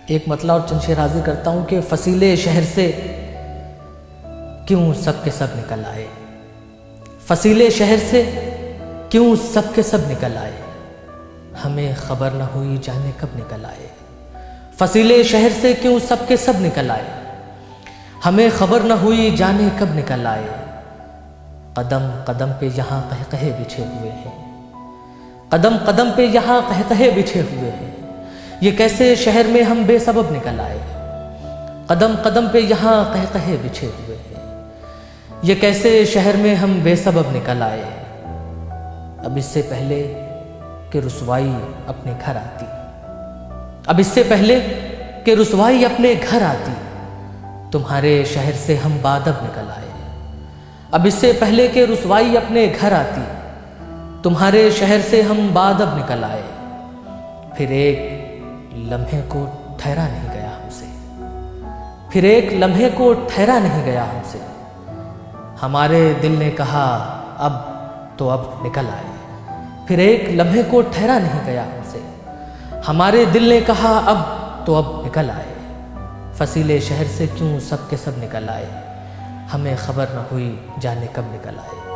एक मतला और चंद शेर हाजिर करता हूँ कि फसीले शहर से क्यों सब के सब निकल आए, फसीले शहर से क्यों सब के सब निकल आए, हमें खबर न हुई जाने कब निकल आए। फसीले शहर से क्यों सब के सब निकल आए, हमें खबर न हुई जाने कब निकल आए। कदम कदम पे यहाँ कहकहे बिछे हुए हैं, कदम कदम पे यहाँ कहकहे बिछे हुए हैं, ये कैसे शहर में हम बेसबब निकल आए। कदम कदम पे यहाँ कहकहे बिछे हुए हैं, ये कैसे शहर में हम बेसबब निकल आए। अब इससे पहले कि रुसवाई अपने घर आती, अब इससे पहले कि रुसवाई अपने घर आती, तुम्हारे शहर से हम बादब निकल आए। अब इससे पहले कि रुसवाई अपने घर आती, तुम्हारे शहर से हम बादब निकल आए। फिर एक लम्हे को ठहरा नहीं गया हमसे, फिर एक लम्हे को ठहरा नहीं गया हमसे। हमारे दिल ने कहा अब तो अब निकल आए, फिर एक लम्हे को ठहरा नहीं गया हमसे। हमारे दिल ने कहा अब तो अब निकल आए। फसीले शहर से क्यों सब के सब निकल आए, हमें खबर न हुई जाने कब निकल आए।